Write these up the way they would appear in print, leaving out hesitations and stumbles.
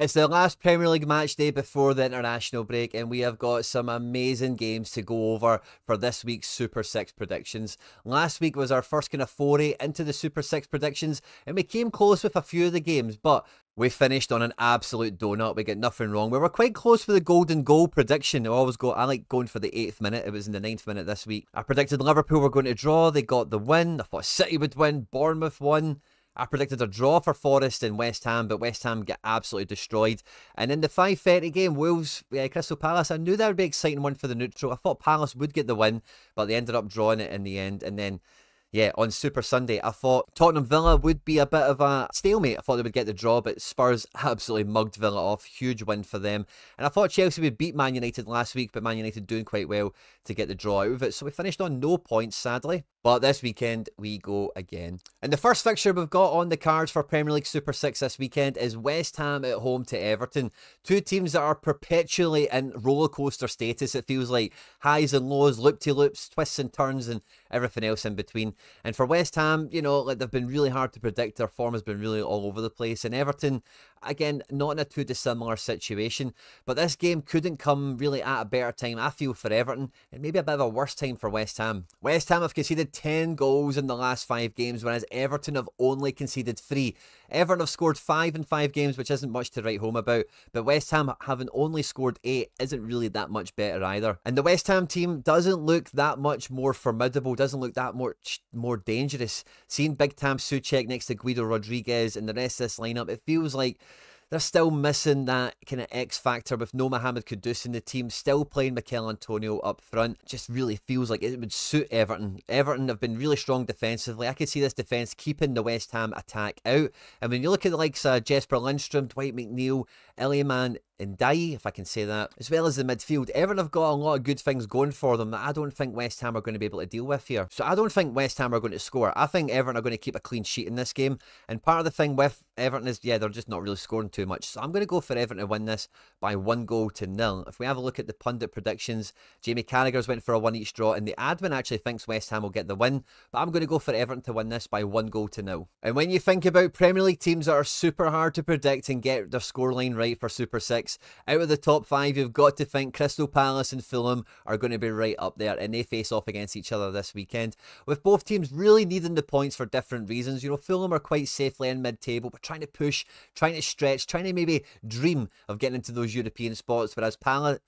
It's the last Premier League match day before the international break, and we have got some amazing games to go over for this week's Super 6 predictions. Last week was our first kind of foray into the Super 6 predictions, and we came close with a few of the games, but we finished on an absolute donut. We got nothing wrong. We were quite close for the golden goal prediction. I like going for the 8th minute. It was in the 9th minute this week. I predicted Liverpool were going to draw. They got the win. I thought City would win. Bournemouth won. I predicted a draw for Forest and West Ham, but West Ham get absolutely destroyed. And in the 5:30 game, Wolves, Crystal Palace, I knew that would be an exciting one for the neutral. I thought Palace would get the win, but they ended up drawing it in the end. And then, yeah, on Super Sunday, I thought Tottenham Villa would be a bit of a stalemate. I thought they would get the draw, but Spurs absolutely mugged Villa off. Huge win for them. And I thought Chelsea would beat Man United last week, but Man United doing quite well to get the draw out of it. So we finished on no points, sadly. But this weekend, we go again. And the first fixture we've got on the cards for Premier League Super 6 this weekend is West Ham at home to Everton. Two teams that are perpetually in rollercoaster status, it feels like. Highs and lows, loop-to-loops, twists and turns, and everything else in between. And for West Ham, you know, like they've been really hard to predict. Their form has been really all over the place. And Everton, again, not in a too dissimilar situation. But this game couldn't come really at a better time, I feel, for Everton. And maybe a bit of a worse time for West Ham. West Ham have conceded 10 goals in the last 5 games, whereas Everton have only conceded 3. Everton have scored 5 in 5 games, which isn't much to write home about, but West Ham having only scored 8 isn't really that much better either. And the West Ham team doesn't look that much more formidable, doesn't look that much more dangerous. Seeing Big Tam Souček next to Guido Rodriguez and the rest of this lineup, it feels like they're still missing that kind of X factor with no Mohamed Kudus in the team, still playing Mikel Antonio up front. Just really feels like it would suit Everton. Everton have been really strong defensively. I could see this defence keeping the West Ham attack out. And when you look at the likes of Jesper Lindstrom, Dwight McNeil, Iliman Ndiaye, if I can say that, as well as the midfield, Everton have got a lot of good things going for them that I don't think West Ham are going to be able to deal with here. So I don't think West Ham are going to score. I think Everton are going to keep a clean sheet in this game. And part of the thing with Everton is, yeah, they're just not really scoring too much. So I'm going to go for Everton to win this by 1-0. If we have a look at the pundit predictions, Jamie Carragher's went for a 1 each draw, and the admin actually thinks West Ham will get the win. But I'm going to go for Everton to win this by 1-0. And when you think about Premier League teams that are super hard to predict and get their scoreline right for Super 6, out of the top 5, you've got to think Crystal Palace and Fulham are going to be right up there, and they face off against each other this weekend, with both teams really needing the points for different reasons. You know, Fulham are quite safely in mid-table, but trying to push, trying to stretch, trying to maybe dream of getting into those European spots, whereas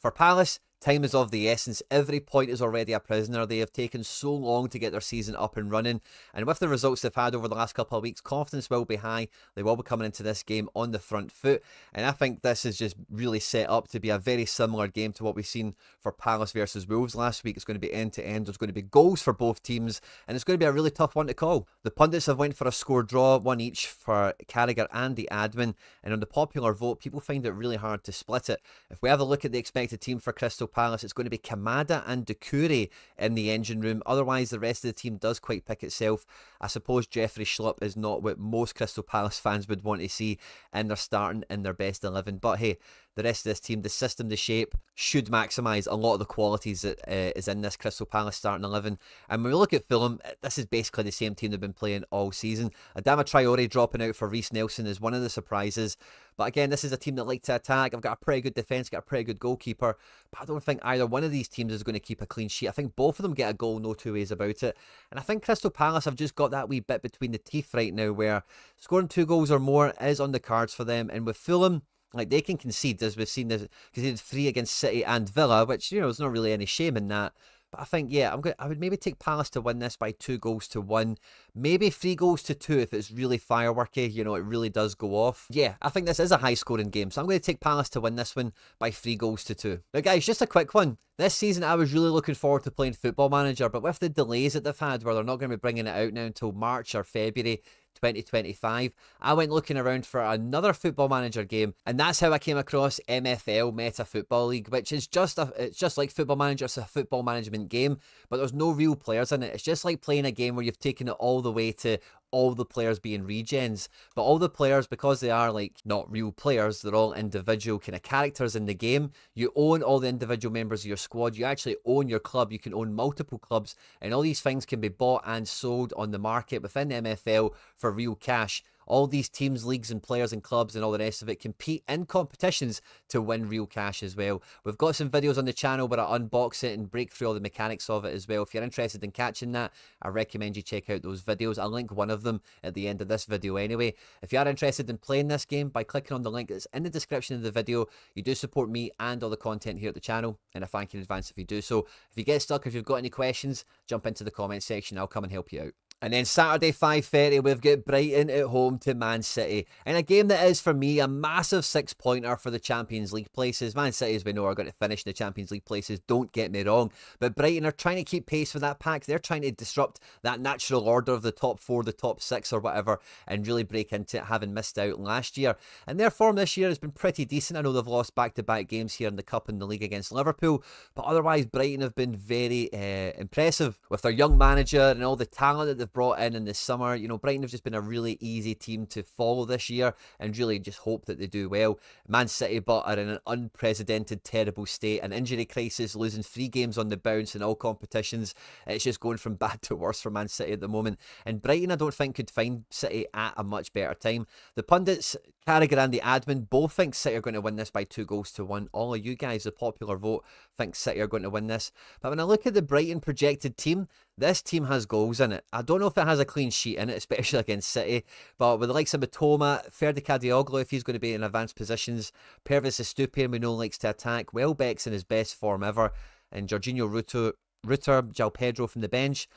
for Palace, time is of the essence. Every point is already a prisoner. They have taken so long to get their season up and running. And with the results they've had over the last couple of weeks, confidence will be high. They will be coming into this game on the front foot. And I think this is just really set up to be a very similar game to what we've seen for Palace versus Wolves last week. It's going to be end to end. There's going to be goals for both teams. And it's going to be a really tough one to call. The pundits have went for a score draw, 1 each for Carragher and the admin. And on the popular vote, people find it really hard to split it. If we have a look at the expected team for Crystal Palace, it's going to be Kamada and Doucouré in the engine room. Otherwise, the rest of the team does quite pick itself. I suppose Jeffrey Schlupp is not what most Crystal Palace fans would want to see in their starting in their best 11. But hey, the rest of this team, the system, the shape, should maximise a lot of the qualities that is in this Crystal Palace starting 11. And when we look at Fulham, this is basically the same team they've been playing all season. Adama Traore dropping out for Reece Nelson is one of the surprises. But again, this is a team that like to attack. I've got a pretty good defence, got a pretty good goalkeeper. But I don't think either one of these teams is going to keep a clean sheet. I think both of them get a goal, no two ways about it. And I think Crystal Palace have just got that wee bit between the teeth right now where scoring 2 goals or more is on the cards for them. And with Fulham, like, they can concede, as we've seen, conceded 3 against City and Villa, which, you know, there's not really any shame in that. But I think, yeah, I would maybe take Palace to win this by 2-1. Maybe 3-2 if it's really fireworky, you know, it really does go off. Yeah, I think this is a high-scoring game, so I'm going to take Palace to win this one by 3-2. Now, guys, just a quick one. This season, I was really looking forward to playing Football Manager, but with the delays that they've had, where they're not going to be bringing it out now until March or February 2025, I went looking around for another Football Manager game, and that's how I came across MFL, Meta Football League, which is it's just like Football Manager. It's a football management game, but there's no real players in it. It's just like playing a game where you've taken it all the way to all the players being regens, but all the players, because they are like not real players, they're all individual kind of characters in the game. You own all the individual members of your squad. You actually own your club. You can own multiple clubs, and all these things can be bought and sold on the market within the MFL for real cash. All these teams, leagues and players and clubs and all the rest of it compete in competitions to win real cash as well. We've got some videos on the channel where I unbox it and break through all the mechanics of it as well. If you're interested in catching that, I recommend you check out those videos. I'll link one of them at the end of this video anyway. If you are interested in playing this game, by clicking on the link that's in the description of the video, you do support me and all the content here at the channel, and I thank you in advance if you do so. If you get stuck, if you've got any questions, jump into the comment section. I'll come and help you out. And then Saturday 5:30, we've got Brighton at home to Man City. In a game that is, for me, a massive six-pointer for the Champions League places. Man City, as we know, are going to finish in the Champions League places, don't get me wrong. But Brighton are trying to keep pace with that pack. They're trying to disrupt that natural order of the top four, the top six or whatever, and really break into it, having missed out last year. And their form this year has been pretty decent. I know they've lost back-to-back games here in the Cup and the league against Liverpool, but otherwise Brighton have been very impressive with their young manager and all the talent that they've brought in this summer. You know, Brighton have just been a really easy team to follow this year and really just hope that they do well. Man City, but are in an unprecedented, terrible state, an injury crisis, losing 3 games on the bounce in all competitions. It's just going from bad to worse for Man City at the moment. And Brighton, I don't think, could find City at a much better time. The pundits, Carragher and the admin, both think City are going to win this by 2-1. All of you guys, the popular vote, think City are going to win this. But when I look at the Brighton projected team, this team has goals in it. I don't know if it has a clean sheet in it, especially against City, but with the likes of Matoma, Ferdi Kadioglu, if he's going to be in advanced positions, Pervis Estupiñán, we know, likes to attack, Welbeck's in his best form ever, and Jorginho Rutter, João Pedro from the bench.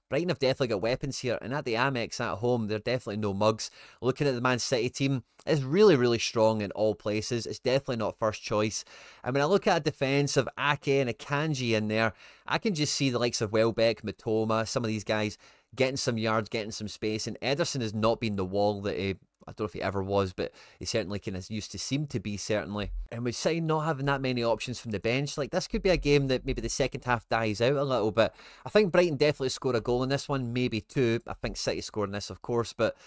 Brighton have definitely got weapons here, and at the Amex at home, they're definitely no mugs. Looking at the Man City team, it's really, really strong in all places. It's definitely not first choice. And when I look at a defence of Ake and Akanji in there, I can just see the likes of Welbeck, Matoma, some of these guys getting some yards, getting some space, and Ederson has not been the wall that I don't know if he ever was, but he certainly kind of used to seem to be, certainly. And with City not having that many options from the bench, like, this could be a game that maybe the second half dies out a little bit. I think Brighton definitely score a goal in this one, maybe 2. I think City scoring this, of course, but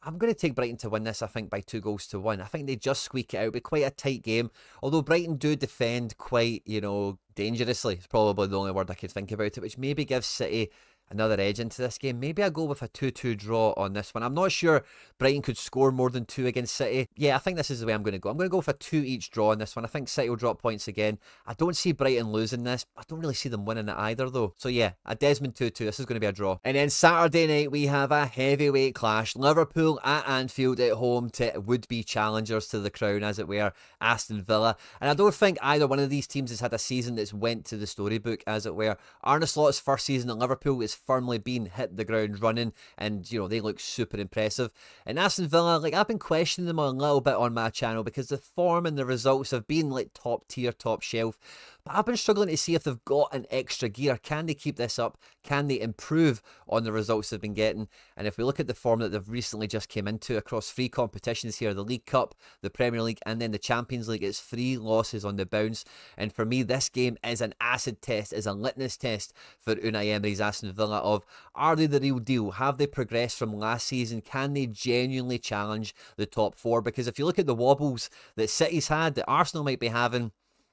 I'm going to take Brighton to win this, I think, by 2-1. I think they just squeak it out. It'll be quite a tight game, although Brighton do defend quite, you know, dangerously. It's probably the only word I could think about it, which maybe gives City another edge into this game. Maybe I go with a 2-2 draw on this one. I'm not sure Brighton could score more than 2 against City. Yeah, I think this is the way I'm going to go. I'm going to go with a 2 each draw on this one. I think City will drop points again. I don't see Brighton losing this. I don't really see them winning it either, though. So yeah, a Desmond 2-2. This is going to be a draw. And then Saturday night, we have a heavyweight clash. Liverpool at Anfield at home to would-be challengers to the crown, as it were, Aston Villa. And I don't think either one of these teams has had a season that's went to the storybook, as it were. Arne Slot's first season at Liverpool is firmly been hit the ground running, and you know, they look super impressive. And Aston Villa, like, I've been questioning them a little bit on my channel because the form and the results have been like top tier, top shelf, but I've been struggling to see if they've got an extra gear. Can they keep this up? Can they improve on the results they've been getting? And if we look at the form that they've recently just came into across 3 competitions here, the League Cup, the Premier League, and then the Champions League, it's 3 losses on the bounce. And for me, this game is an acid test, is a litmus test for Unai Emery's Aston Villa of, are they the real deal? Have they progressed from last season? Can they genuinely challenge the top 4? Because if you look at the wobbles that City's had, that Arsenal might be having,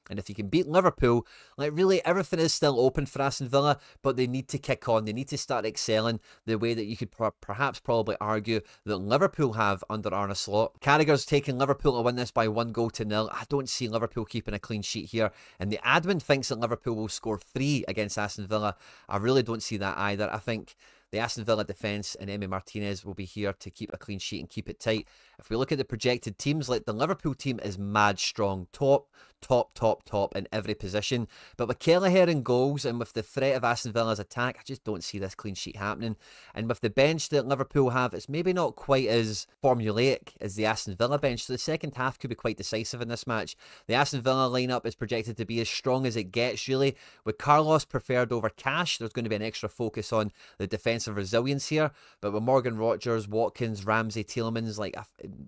and if you can beat Liverpool, like, really everything is still open for Aston Villa, but they need to kick on. They need to start excelling the way that you could perhaps probably argue that Liverpool have under Arne Slot. Carragher's taking Liverpool to win this by 1-0. I don't see Liverpool keeping a clean sheet here. And the admin thinks that Liverpool will score 3 against Aston Villa. I really don't see that either. I think the Aston Villa defence and Emi Martinez will be here to keep a clean sheet and keep it tight. If we look at the projected teams, like, the Liverpool team is mad strong. Top in every position. But with Kelleher in goals and with the threat of Aston Villa's attack, I just don't see this clean sheet happening. And with the bench that Liverpool have, it's maybe not quite as formulaic as the Aston Villa bench. So the second half could be quite decisive in this match. The Aston Villa lineup is projected to be as strong as it gets, really. With Carlos preferred over Cash, there's going to be an extra focus on the defensive resilience here. But with Morgan Rogers, Watkins, Ramsey, Tielemans, like,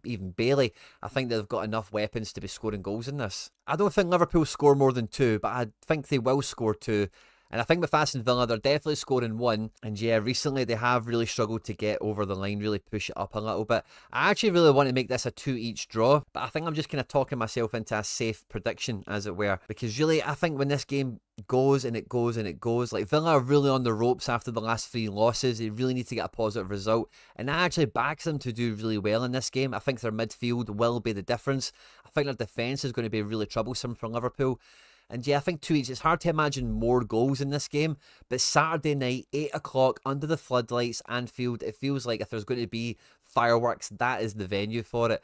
even Bailey, I think they've got enough weapons to be scoring goals in this. I don't think Liverpool score more than 2, but I think they will score 2. And I think with Aston Villa, they're definitely scoring one. And yeah, recently they have really struggled to get over the line, really push it up a little bit. I actually really want to make this a 2-each draw, but I think I'm just kind of talking myself into a safe prediction, as it were. Because really, I think when this game goes and it goes and it goes, like Villa are really on the ropes after the last 3 losses. They really need to get a positive result. And that actually backs them to do really well in this game. I think their midfield will be the difference. I think their defence is going to be really troublesome for Liverpool. And yeah, I think 2-each, it's hard to imagine more goals in this game. But Saturday night, 8 o'clock, under the floodlights, Anfield, it feels like if there's going to be fireworks, that is the venue for it.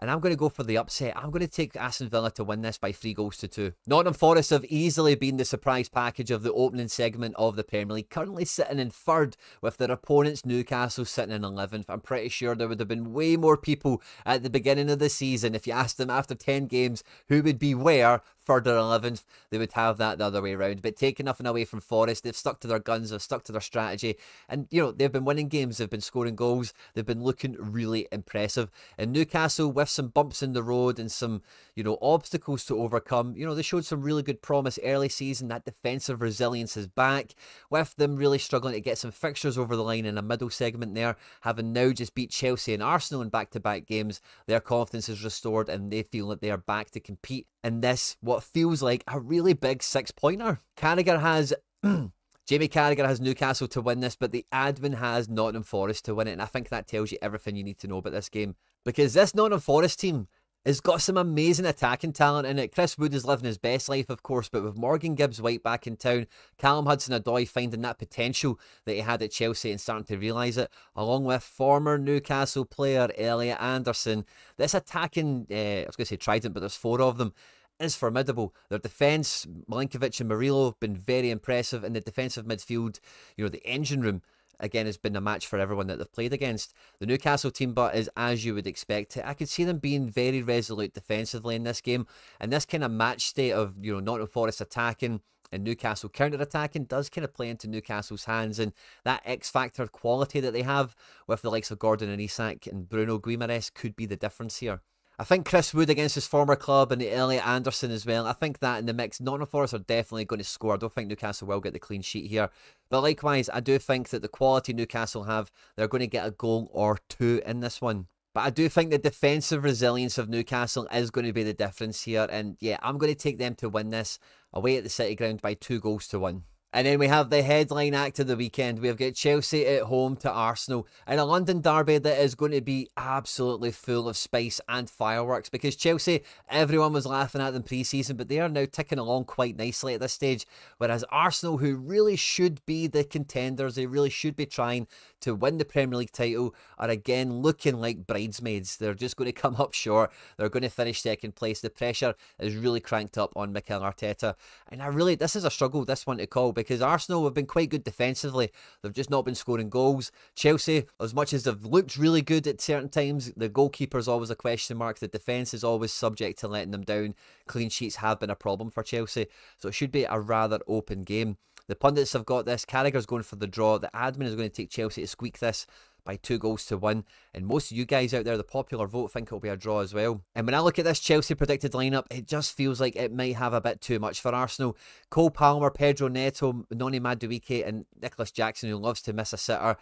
And I'm going to go for the upset. I'm going to take Aston Villa to win this by 3-2. Nottingham Forest have easily been the surprise package of the opening segment of the Premier League, currently sitting in 3rd with their opponents Newcastle sitting in 11th. I'm pretty sure there would have been way more people at the beginning of the season if you asked them after 10 games who would be where. 3rd or 11th, they would have that the other way around. But taking nothing away from Forest, they've stuck to their guns, they've stuck to their strategy, and you know, they've been winning games, they've been scoring goals, they've been looking really impressive. And Newcastle, with some bumps in the road and some, you know, obstacles to overcome, you know, they showed some really good promise early season. That defensive resilience is back, with them really struggling to get some fixtures over the line in a middle segment there, having now just beat Chelsea and Arsenal in back-to-back games. Their confidence is restored and they feel that they are back to compete in this, what feels like a really big 6-pointer. Carragher has Jamie Carragher has Newcastle to win this, but the admin has Nottingham Forest to win it, and I think that tells you everything you need to know about this game, because this Nottingham Forest team has got some amazing attacking talent in it. Chris Wood is living his best life, of course, but with Morgan Gibbs-White back in town, Callum Hudson-Odoi finding that potential that he had at Chelsea and starting to realise it, along with former Newcastle player Elliot Anderson, this attacking, I was going to say trident, but there's 4 of them, is formidable. Their defence, Milinkovic and Murillo, have been very impressive. In the defensive midfield, you know, the engine room, again, has been a match for everyone that they've played against. The Newcastle team, but is as you would expect. I could see them being very resolute defensively in this game. And this kind of match state of, you know, Nottingham Forest attacking and Newcastle counter-attacking does kind of play into Newcastle's hands. And that X-factor quality that they have with the likes of Gordon and Isak and Bruno Guimaraes could be the difference here. I think Chris Wood against his former club and Elliot Anderson as well. I think that in the mix, Nottingham Forest are definitely going to score. I don't think Newcastle will get the clean sheet here. But likewise, I do think that the quality Newcastle have, they're going to get a goal or 2 in this one. But I do think the defensive resilience of Newcastle is going to be the difference here. And yeah, I'm going to take them to win this away at the City Ground by 2-1. And then we have the headline act of the weekend. We've got Chelsea at home to Arsenal in a London derby that is going to be absolutely full of spice and fireworks, because Chelsea, everyone was laughing at them pre-season, but they are now ticking along quite nicely at this stage, whereas Arsenal, who really should be the contenders, they really should be trying to win the Premier League title, are again looking like bridesmaids. They're just going to come up short. They're going to finish 2nd place. The pressure is really cranked up on Mikel Arteta, and this is a struggle, this one, to call, because Arsenal have been quite good defensively. They've just not been scoring goals. Chelsea, as much as they've looked really good at certain times, the goalkeeper's always a question mark. The defence is always subject to letting them down. Clean sheets have been a problem for Chelsea, so it should be a rather open game. The pundits have got this. Carragher's going for the draw. The admin is going to take Chelsea to squeak this by 2-1. And most of you guys out there, the popular vote, think it'll be a draw as well. And when I look at this Chelsea predicted lineup, it just feels like it might have a bit too much for Arsenal. Cole Palmer, Pedro Neto, Noni Madueke and Nicholas Jackson, who loves to miss a sitter,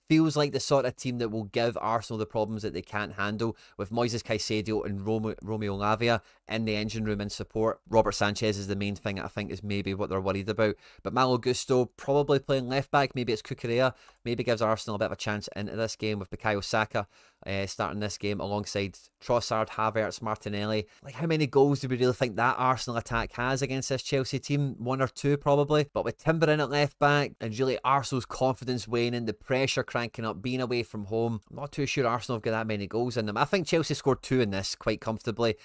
feels like the sort of team that will give Arsenal the problems that they can't handle, with Moises Caicedo and Romeo Lavia in the engine room in support. Robert Sanchez is the main thing I think is maybe what they're worried about. But Malo Gusto probably playing left back, maybe it's Cucurella, maybe gives Arsenal a bit of a chance into this game, with Bukayo Saka starting this game alongside Trossard, Havertz, Martinelli. Like, how many goals do we really think that Arsenal attack has against this Chelsea team? 1 or 2 probably. But with Timber in at left back and really Arsenal's confidence waning, the pressure cranking up, being away from home, I'm not too sure Arsenal have got that many goals in them. I think Chelsea scored 2 in this quite comfortably.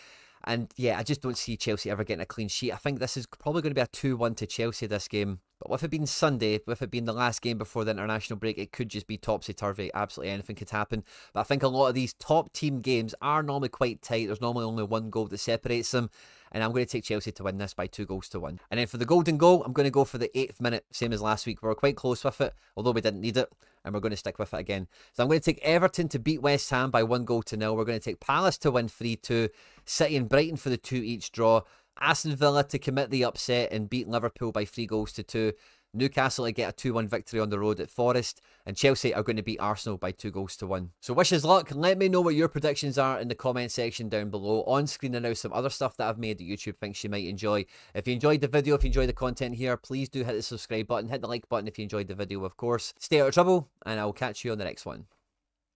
And yeah, I just don't see Chelsea ever getting a clean sheet. I think this is probably going to be a 2-1 to Chelsea this game. But with it being Sunday, with it being the last game before the international break, it could just be topsy-turvy. Absolutely anything could happen. But I think a lot of these top team games are normally quite tight. There's normally only 1 goal that separates them. And I'm going to take Chelsea to win this by 2-1. And then for the golden goal, I'm going to go for the 8th minute, same as last week. We were quite close with it, although we didn't need it. And we're going to stick with it again. So I'm going to take Everton to beat West Ham by 1-0. We're going to take Palace to win 3-2. City and Brighton for the 2-each draw. Aston Villa to commit the upset and beat Liverpool by 3-2. Newcastle to get a 2-1 victory on the road at Forest, and Chelsea are going to beat Arsenal by 2-1. So wish us luck. Let me know what your predictions are in the comment section down below. On screen are now some other stuff that I've made that YouTube thinks you might enjoy. If you enjoyed the video, if you enjoyed the content here, please do hit the subscribe button, hit the like button if you enjoyed the video, of course. Stay out of trouble, and I'll catch you on the next one.